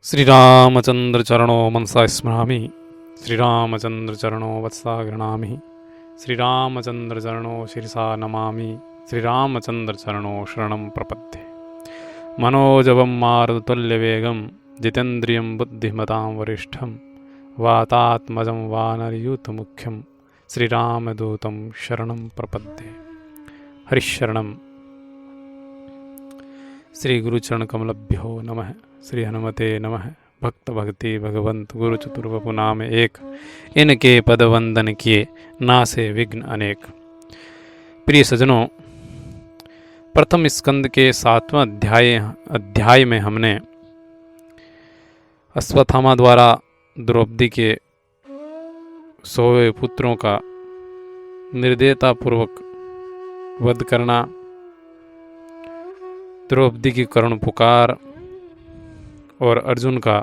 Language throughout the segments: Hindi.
श्रीरामचंद्र चरणो मनसा स्मरामि, श्रीरामचंद्र चरणो वत्सा गृह्णामि, श्रीरामचंद्र चरणो शिरसा नमामि, श्रीरामचंद्र चरणो शरणं प्रपद्ये। मनोजवं मारुततुल्यवेगं जितेन्द्रियं बुद्धिमतां वरिष्ठं वातात्मजं वानरयूथमुख्यं श्रीरामदूतं शरणं प्रपद्ये। हरिशरणं। श्री गुरुचरण कमलभ्यो नमः। श्री हनुमते नमः। भक्त भक्ति भगवंत गुरु चतुर्वपु नाम एक, इनके पद वंदन किए नासे विघ्न अनेक। प्रिय सज्जनों, प्रथम स्कंद के 7वां अध्याय में हमने अश्वत्थामा द्वारा द्रौपदी के 100 पुत्रों का निर्दयतापूर्वक वध करना, द्रौपदी की करुण पुकार और अर्जुन का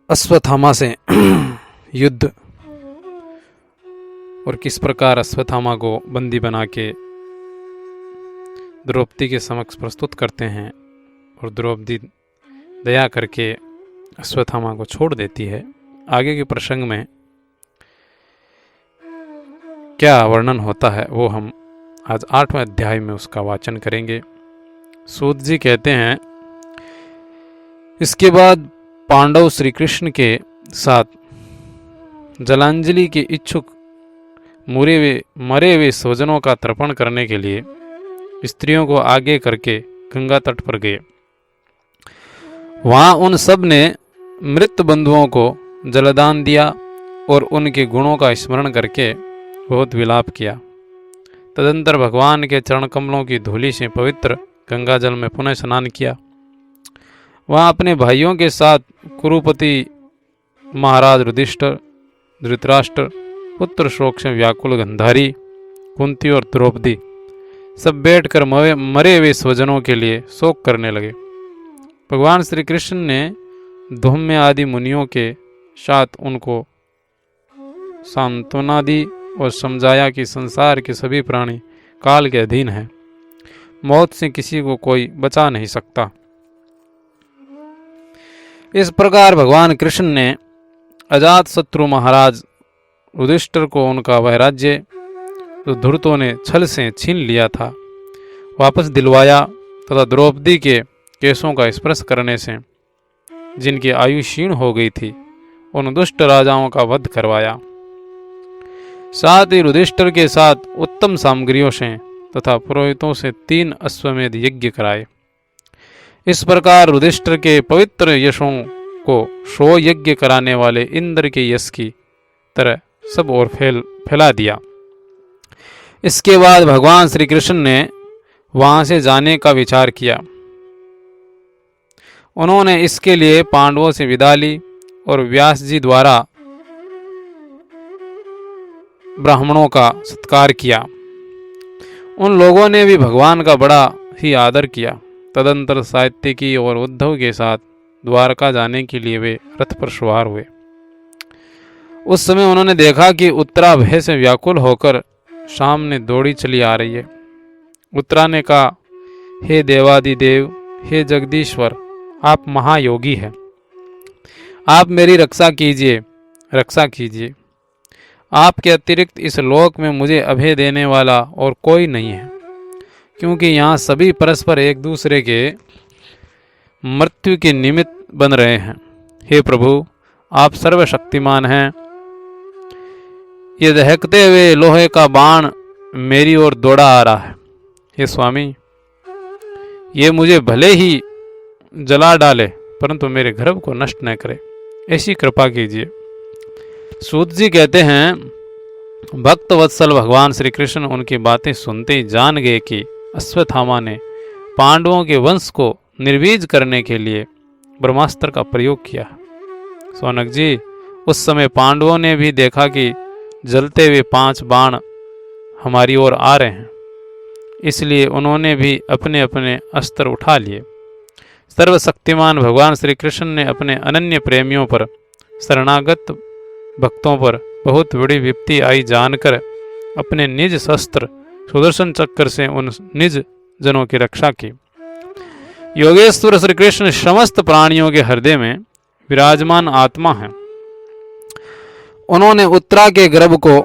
अश्वत्थामा से युद्ध, और किस प्रकार अश्वत्थामा को बंदी बना के द्रौपदी के समक्ष प्रस्तुत करते हैं और द्रौपदी दया करके अश्वत्थामा को छोड़ देती है। आगे के प्रसंग में क्या वर्णन होता है वो हम आज 8वें अध्याय में उसका वाचन करेंगे। सूत जी कहते हैं, इसके बाद पांडव श्री कृष्ण के साथ जलांजलि के इच्छुक मरे हुए स्वजनों का तर्पण करने के लिए स्त्रियों को आगे करके गंगा तट पर गए। वहां उन सब ने मृत बंधुओं को जलदान दिया और उनके गुणों का स्मरण करके बहुत विलाप किया। तदंतर भगवान के चरण कमलों की धूलि से पवित्र गंगा जल में पुनः स्नान किया। वहाँ अपने भाइयों के साथ कुरुपति महाराज युधिष्ठिर, धृतराष्ट्र, पुत्र शोक से व्याकुल गांधारी, कुंती और द्रौपदी सब बैठकर मरे हुए स्वजनों के लिए शोक करने लगे। भगवान श्री कृष्ण ने धौम्य आदि मुनियों के साथ उनको सांत्वना दी और समझाया कि संसार के सभी प्राणी काल के अधीन हैं, मौत से किसी को कोई बचा नहीं सकता। इस प्रकार भगवान कृष्ण ने अजात शत्रु महाराज युधिष्ठिर को उनका वह राज्य जो धूर्तों ने छल से छीन लिया था वापस दिलवाया तथा द्रौपदी के केशों का स्पर्श करने से जिनकी आयु क्षीण हो गई थी उन दुष्ट राजाओं का वध करवाया। साथ ही युधिष्ठिर के साथ उत्तम सामग्रियों से तथा पुरोहितों से 3 अश्वमेध यज्ञ कराए। इस प्रकार युधिष्ठिर के पवित्र यशों को 100 यज्ञ कराने वाले इंद्र के यश की तरह सब ओर फैला दिया। इसके बाद भगवान श्री कृष्ण ने वहां से जाने का विचार किया। उन्होंने इसके लिए पांडवों से विदा ली और व्यास जी द्वारा ब्राह्मणों का सत्कार किया। उन लोगों ने भी भगवान का बड़ा ही आदर किया। तदंतर सात्यकी और उद्धव के साथ द्वारका जाने के लिए वे रथ पर सवार हुए। उस समय उन्होंने देखा कि उत्तरा भय से व्याकुल होकर सामने दौड़ी चली आ रही है। उत्तरा ने कहा, हे देवादिदेव, हे जगदीश्वर, आप महायोगी हैं, आप मेरी रक्षा कीजिए, रक्षा कीजिए। आपके अतिरिक्त इस लोक में मुझे अभय देने वाला और कोई नहीं है, क्योंकि यहाँ सभी परस्पर एक दूसरे के मृत्यु के निमित्त बन रहे हैं। हे प्रभु, आप सर्वशक्तिमान हैं। ये दहकते हुए लोहे का बाण मेरी ओर दौड़ा आ रहा है। हे स्वामी, ये मुझे भले ही जला डाले परंतु मेरे गर्भ को नष्ट न करे, ऐसी कृपा कीजिए। सूत जी कहते हैं, भक्त वत्सल भगवान श्री कृष्ण उनकी बातें सुनते ही जान गए कि अश्वत्थामा ने पांडवों के वंश को निर्वीज करने के लिए ब्रह्मास्त्र का प्रयोग किया। सौनक जी, उस समय पांडवों ने भी देखा कि जलते हुए 5 बाण हमारी ओर आ रहे हैं, इसलिए उन्होंने भी अपने अपने अस्त्र उठा लिए। सर्वशक्तिमान भगवान श्री कृष्ण ने अपने अनन्य प्रेमियों पर, शरणागत भक्तों पर बहुत बड़ी विपत्ति आई जानकर अपने निज शस्त्र सुदर्शन चक्र से उन निज जनों की रक्षा की। योगेश्वर श्री कृष्ण समस्त प्राणियों के हृदय में विराजमान आत्मा है। उन्होंने उत्तरा के गर्भ को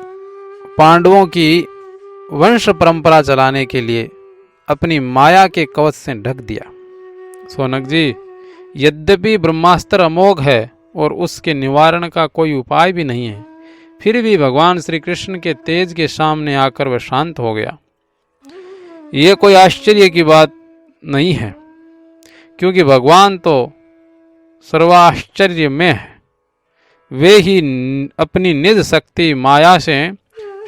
पांडवों की वंश परंपरा चलाने के लिए अपनी माया के कवच से ढक दिया। सोनक जी, यद्यपि ब्रह्मास्त्र अमोघ है और उसके निवारण का कोई उपाय भी नहीं है, फिर भी भगवान श्री कृष्ण के तेज के सामने आकर वह शांत हो गया। यह कोई आश्चर्य की बात नहीं है, क्योंकि भगवान तो सर्वाश्चर्य में है। वे ही अपनी निज शक्ति माया से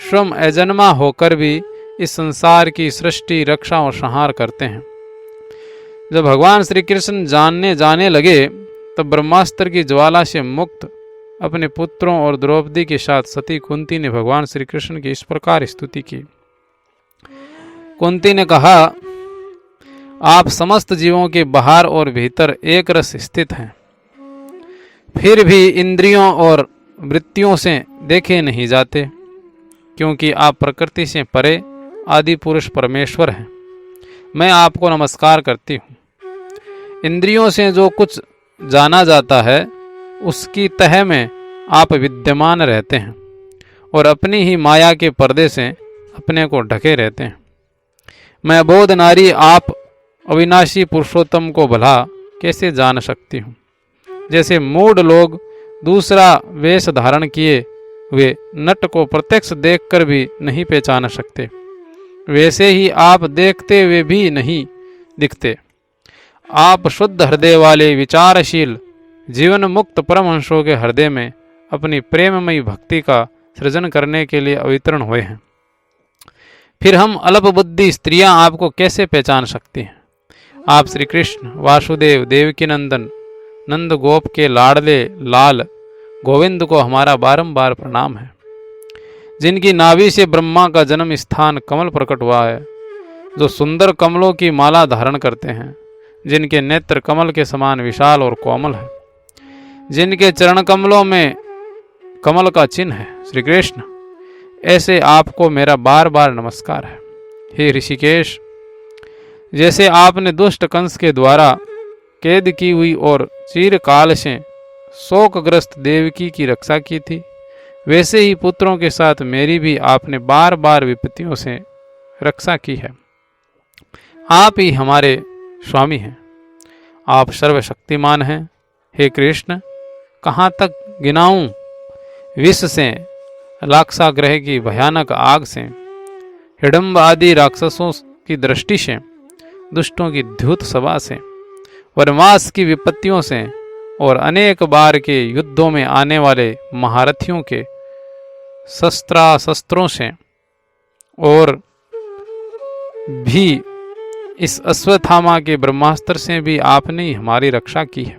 स्वयं अजन्मा होकर भी इस संसार की सृष्टि, रक्षा और संहार करते हैं। जब भगवान श्री कृष्ण जानने जाने लगे, तब ब्रह्मास्त्र की ज्वाला से मुक्त अपने पुत्रों और द्रौपदी के साथ सती कुंती ने भगवान श्री कृष्ण की इस प्रकार स्तुति की। कुंती ने कहा, आप समस्त जीवों के बाहर और भीतर एक रस स्थित हैं, फिर भी इंद्रियों और वृत्तियों से देखे नहीं जाते, क्योंकि आप प्रकृति से परे आदि पुरुष परमेश्वर हैं। मैं आपको नमस्कार करती हूँ। इंद्रियों से जो कुछ जाना जाता है, उसकी तह में आप विद्यमान रहते हैं और अपनी ही माया के पर्दे से अपने को ढके रहते हैं। मैं अबोध नारी आप अविनाशी पुरुषोत्तम को भला कैसे जान सकती हूँ? जैसे मूढ़ लोग दूसरा वेश धारण किए वे नट को प्रत्यक्ष देखकर भी नहीं पहचान सकते, वैसे ही आप देखते हुए भी नहीं दिखते। आप शुद्ध हृदय वाले विचारशील जीवन मुक्त परमहंसों के हृदय में अपनी प्रेममयी भक्ति का सृजन करने के लिए अवतरण हुए हैं। फिर हम अल्प बुद्धि स्त्रियां आपको कैसे पहचान सकती हैं? आप श्री कृष्ण वासुदेव देवकी नंदन नंद गोप के लाडले लाल गोविंद को हमारा बारंबार प्रणाम है, जिनकी नाभि से ब्रह्मा का जन्म स्थान कमल प्रकट हुआ है, जो सुंदर कमलों की माला धारण करते हैं, जिनके नेत्र कमल के समान विशाल और कोमल है, जिनके चरण कमलों में कमल का चिन्ह है। श्री कृष्ण, ऐसे आपको मेरा बार बार नमस्कार है। हे ऋषिकेश, जैसे आपने दुष्ट कंस के द्वारा कैद की हुई और चिरकाल से शोकग्रस्त देवकी की रक्षा की थी, वैसे ही पुत्रों के साथ मेरी भी आपने बार बार विपत्तियों से रक्षा की है। आप ही हमारे स्वामी हैं, आप सर्वशक्तिमान हैं। हे कृष्ण, कहाँ तक गिनाऊं? विष से, लाक्षागृह की भयानक आग से, हिडम्ब आदि राक्षसों की दृष्टि से, दुष्टों की द्युत सभा से, वनवास की विपत्तियों से और अनेक बार के युद्धों में आने वाले महारथियों के शस्त्रों से, और भी इस अश्वत्थामा के ब्रह्मास्त्र से भी आपने ही हमारी रक्षा की है।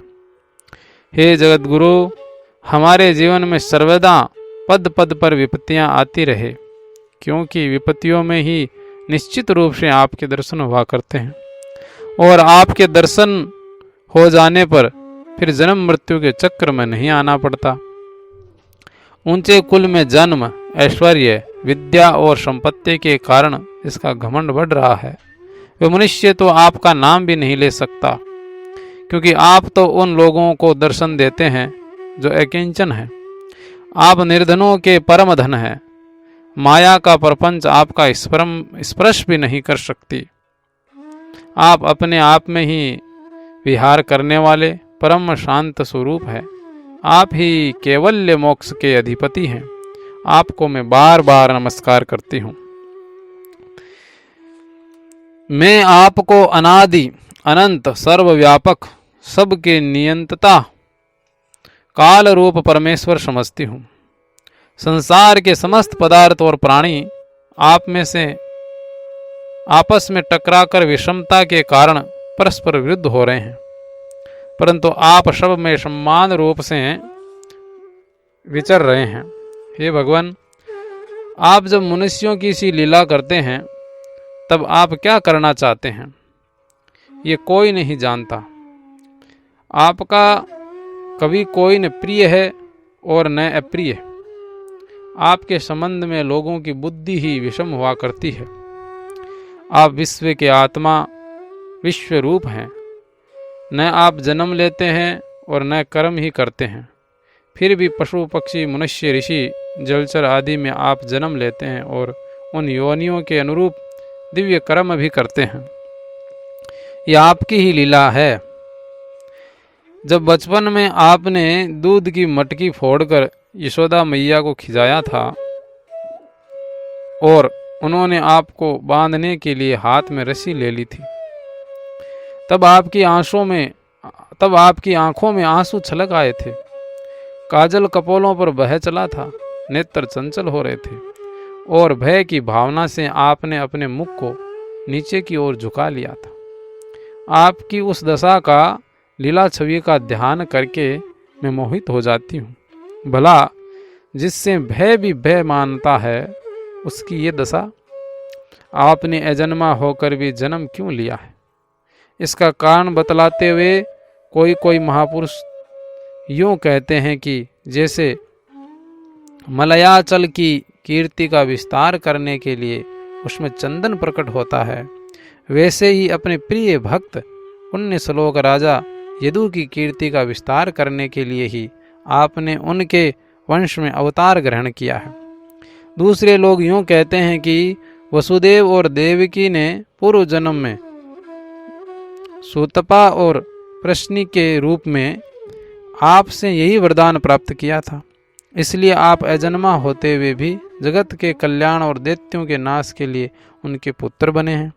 हे जगतगुरु, हमारे जीवन में सर्वदा पद पद पर विपत्तियां आती रहे, क्योंकि विपत्तियों में ही निश्चित रूप से आपके दर्शन हुआ करते हैं, और आपके दर्शन हो जाने पर फिर जन्म मृत्यु के चक्र में नहीं आना पड़ता। ऊंचे कुल में जन्म, ऐश्वर्य, विद्या और संपत्ति के कारण इसका घमंड बढ़ रहा है। वे मनुष्य तो आपका नाम भी नहीं ले सकता, क्योंकि आप तो उन लोगों को दर्शन देते हैं जो अकिंचन है। आप निर्धनों के परम धन हैं। माया का प्रपंच आपका स्पर्श भी नहीं कर सकती। आप अपने आप में ही विहार करने वाले परम शांत स्वरूप है। आप ही कैवल्य मोक्ष के अधिपति हैं। आपको मैं बार बार नमस्कार करती हूँ। मैं आपको अनादि अनंत सर्वव्यापक सबके नियंता काल रूप परमेश्वर समझती हूँ। संसार के समस्त पदार्थ और प्राणी आप में से आपस में टकराकर विषमता के कारण परस्पर विरुद्ध हो रहे हैं, परंतु आप सब में समान रूप से विचर रहे हैं। हे भगवान, आप जब मनुष्यों की सी लीला करते हैं, तब आप क्या करना चाहते हैं, ये कोई नहीं जानता। आपका कभी कोई न प्रिय है और न अप्रिय। आपके संबंध में लोगों की बुद्धि ही विषम हुआ करती है। आप विश्व के आत्मा, विश्व रूप हैं। न आप जन्म लेते हैं और न कर्म ही करते हैं, फिर भी पशु पक्षी मनुष्य ऋषि जलचर आदि में आप जन्म लेते हैं और उन योनियों के अनुरूप दिव्य कर्म भी करते हैं। यह आपकी ही लीला है। जब बचपन में आपने दूध की मटकी फोड़कर यशोदा मैया को खिलाया था और उन्होंने आपको बांधने के लिए हाथ में रस्सी ले ली थी, तब आपकी आंखों में आंसू छलक आए थे, काजल कपोलों पर बह चला था, नेत्र चंचल हो रहे थे और भय की भावना से आपने अपने मुख को नीचे की ओर झुका लिया था। आपकी उस दशा का लीला छवि का ध्यान करके मैं मोहित हो जाती हूँ। भला जिससे भय भी भय मानता है उसकी ये दशा। आपने अजन्मा होकर भी जन्म क्यों लिया है, इसका कारण बतलाते हुए कोई महापुरुष यूं कहते हैं कि जैसे मलयाचल की कीर्ति का विस्तार करने के लिए उसमें चंदन प्रकट होता है, वैसे ही अपने प्रिय भक्त पुण्य श्लोक राजा यदु की कीर्ति का विस्तार करने के लिए ही आपने उनके वंश में अवतार ग्रहण किया है। दूसरे लोग यूं कहते हैं कि वसुदेव और देवकी ने पूर्व जन्म में सूतपा और प्रश्नि के रूप में आपसे यही वरदान प्राप्त किया था, इसलिए आप अजन्मा होते हुए भी जगत के कल्याण और दैत्यों के नाश के लिए उनके पुत्र बने हैं।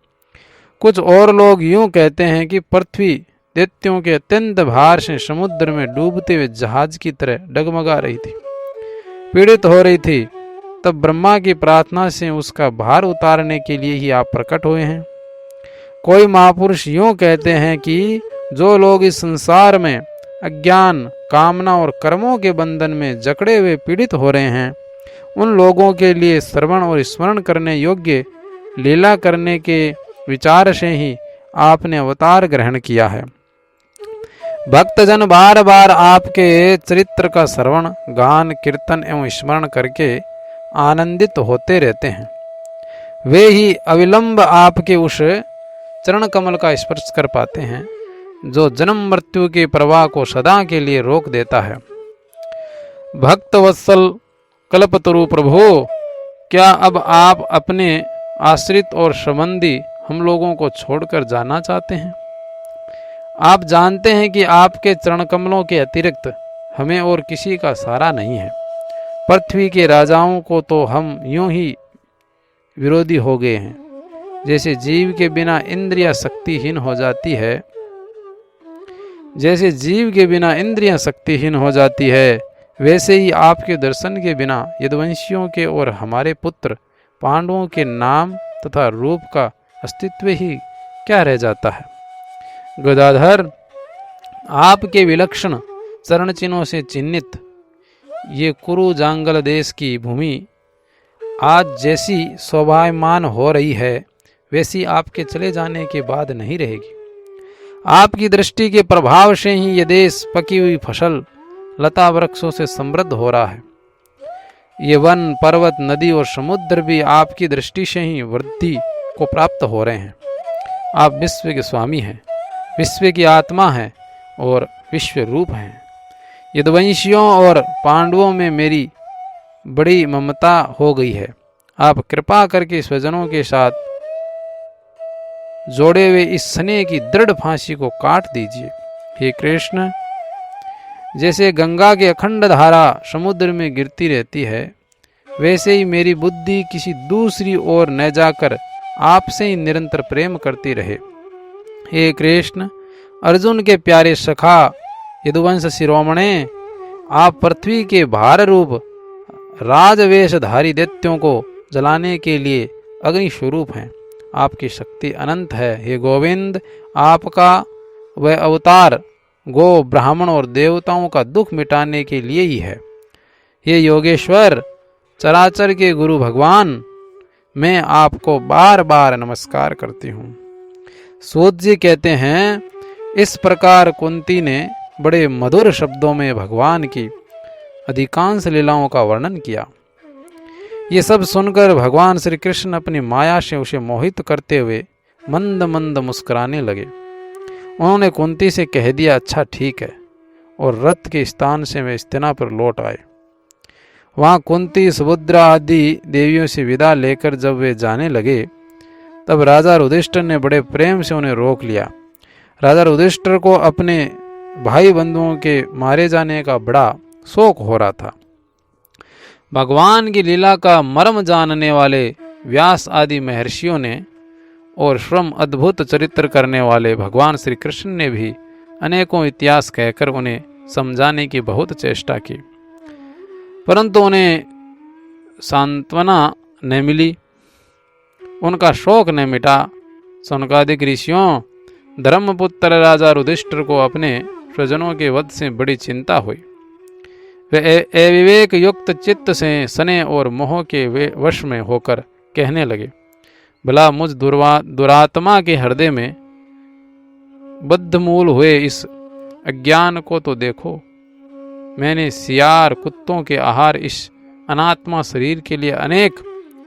कुछ और लोग यूं कहते हैं कि पृथ्वी दैत्यों के अत्यंत भार से समुद्र में डूबते हुए जहाज की तरह डगमगा रही थी, पीड़ित हो रही थी। तब ब्रह्मा की प्रार्थना से उसका भार उतारने के लिए ही आप प्रकट हुए हैं। कोई महापुरुष यूं कहते हैं कि जो लोग इस संसार में अज्ञान, कामना और कर्मों के बंधन में जकड़े हुए पीड़ित हो रहे हैं, उन लोगों के लिए श्रवण और स्मरण करने योग्य लीला करने के विचार से ही आपने अवतार ग्रहण किया है। भक्तजन बार बार आपके चरित्र का श्रवण, गान, कीर्तन एवं स्मरण करके आनंदित होते रहते हैं। वे ही अविलंब आपके उस चरण कमल का स्पर्श कर पाते हैं जो जन्म मृत्यु के प्रवाह को सदा के लिए रोक देता है। भक्त वत्सल कल्पतरु प्रभु, क्या अब आप अपने आश्रित और संबंधी हम लोगों को छोड़कर जाना चाहते हैं? आप जानते हैं कि आपके चरण कमलों के अतिरिक्त हमें और किसी का सहारा नहीं है। पृथ्वी के राजाओं को तो हम यूं ही विरोधी हो गए हैं। जैसे जीव के बिना इंद्रियां शक्तिहीन हो जाती है, वैसे ही आपके दर्शन के बिना यदुवंशियों के और हमारे पुत्र पांडवों के नाम तथा रूप का अस्तित्व ही क्या रह जाता है। गदाधर, आपके विलक्षण चरण चिन्हों से चिन्हित ये कुरु जांगल देश की भूमि आज जैसी शोभायमान हो रही है, वैसी आपके चले जाने के बाद नहीं रहेगी। आपकी दृष्टि के प्रभाव से ही ये देश पकी हुई फसल, लता वृक्षों से समृद्ध हो रहा है। ये वन, पर्वत, नदी और समुद्र भी आपकी दृष्टि से ही वृद्धि को प्राप्त हो रहे हैं। आप विश्व के स्वामी हैं, विश्व की आत्मा हैं और विश्व रूप हैं। यदुवंशियों और पांडवों में मेरी बड़ी ममता हो गई है। आप कृपा करके स्वजनों के साथ जोड़े हुए इस स्नेह की दृढ़ फांसी को काट दीजिए। हे कृष्ण, जैसे गंगा की अखंड धारा समुद्र में गिरती रहती है, वैसे ही मेरी बुद्धि किसी दूसरी ओर न जाकर आपसे ही निरंतर प्रेम करती रहे। हे कृष्ण, अर्जुन के प्यारे सखा यदुवंश शिरोमणे, आप पृथ्वी के भार रूप राजवेशधारी दैत्यों को जलाने के लिए अग्नि स्वरूप हैं। आपकी शक्ति अनंत है। हे गोविंद, आपका वह अवतार गो, ब्राह्मण और देवताओं का दुख मिटाने के लिए ही है। हे योगेश्वर, चराचर के गुरु भगवान, मैं आपको बार बार नमस्कार करती हूँ। सूत जी कहते हैं, इस प्रकार कुंती ने बड़े मधुर शब्दों में भगवान की अधिकांश लीलाओं का वर्णन किया। ये सब सुनकर भगवान श्री कृष्ण अपनी माया से उसे मोहित करते हुए मंद मंद मुस्कुराने लगे। उन्होंने कुंती से कह दिया, अच्छा ठीक है, और रथ के स्थान से वे हस्तिनापुर लौट आए। वहाँ कुंती, सुभद्रा आदि देवियों से विदा लेकर जब वे जाने लगे तब राजा युधिष्ठिर ने बड़े प्रेम से उन्हें रोक लिया। राजा युधिष्ठिर को अपने भाई बंधुओं के मारे जाने का बड़ा शोक हो रहा था। भगवान की लीला का मर्म जानने वाले व्यास आदि महर्षियों ने और स्वयं अद्भुत चरित्र करने वाले भगवान श्री कृष्ण ने भी अनेकों इतिहास कहकर उन्हें समझाने की बहुत चेष्टा की, परंतु उन्हें सांत्वना न मिली, उनका शोक न मिटा। सनकादिक ऋषियों, धर्मपुत्र राजा युधिष्ठिर को अपने स्वजनों के वध से बड़ी चिंता हुई। वे अविवेक युक्त चित्त से सने और मोह के वश में होकर कहने लगे, भला मुझ दुरात्मा के हृदय में बद्धमूल हुए इस अज्ञान को तो देखो। मैंने सियार कुत्तों के आहार इस अनात्मा शरीर के लिए अनेक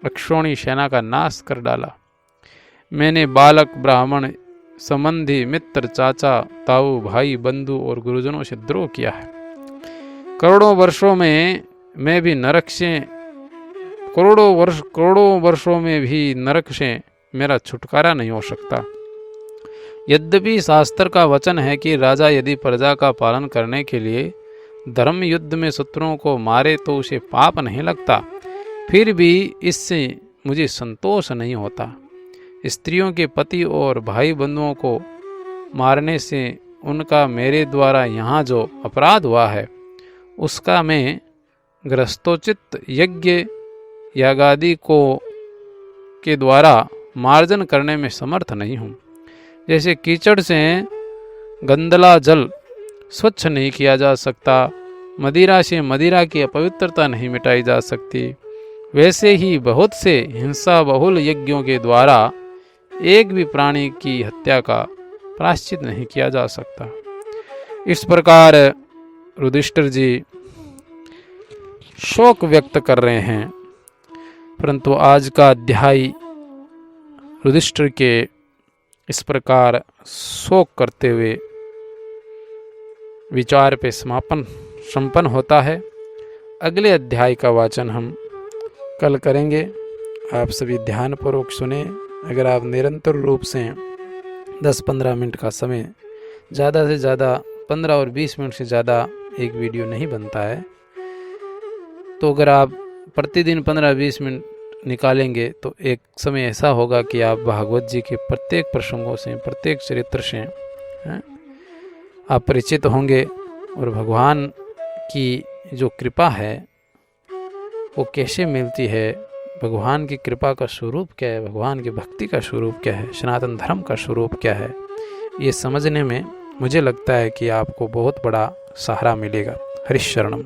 अक्षोणी सेना का नाश कर डाला। मैंने बालक, ब्राह्मण, संबंधी, मित्र, चाचा, ताऊ, भाई, बंधु और गुरुजनों से द्रोह किया है। करोड़ों वर्षों में भी नरक से मेरा छुटकारा नहीं हो सकता। यद्यपि शास्त्र का वचन है कि राजा यदि प्रजा का पालन करने के लिए धर्म युद्ध में शत्रुओं को मारे तो उसे पाप नहीं लगता, फिर भी इससे मुझे संतोष नहीं होता। स्त्रियों के पति और भाई बंधुओं को मारने से उनका मेरे द्वारा यहाँ जो अपराध हुआ है उसका मैं ग्रस्तोचित यज्ञ यागादि के द्वारा मार्जन करने में समर्थ नहीं हूँ। जैसे कीचड़ से गंदला जल स्वच्छ नहीं किया जा सकता, मदिरा से मदिरा की अपवित्रता नहीं मिटाई जा सकती, वैसे ही बहुत से हिंसा बहुल यज्ञों के द्वारा एक भी प्राणी की हत्या का प्रायश्चित नहीं किया जा सकता। इस प्रकार युधिष्ठिर जी शोक व्यक्त कर रहे हैं, परंतु आज का अध्याय युधिष्ठिर के इस प्रकार शोक करते हुए विचार पे संपन्न होता है। अगले अध्याय का वाचन हम कल करेंगे। आप सभी ध्यानपूर्वक सुने। अगर आप निरंतर रूप से 10-15 मिनट का समय, ज़्यादा से ज़्यादा 15 और 20 मिनट से ज़्यादा एक वीडियो नहीं बनता है, तो अगर आप प्रतिदिन 15-20 मिनट निकालेंगे तो एक समय ऐसा होगा कि आप भागवत जी के प्रत्येक प्रसंगों से, प्रत्येक चरित्र से आप परिचित होंगे और भगवान की जो कृपा है वो कैसे मिलती है, भगवान की कृपा का स्वरूप क्या है, भगवान की भक्ति का स्वरूप क्या है, सनातन धर्म का स्वरूप क्या है, ये समझने में मुझे लगता है कि आपको बहुत बड़ा सहारा मिलेगा। हरिश शरणम।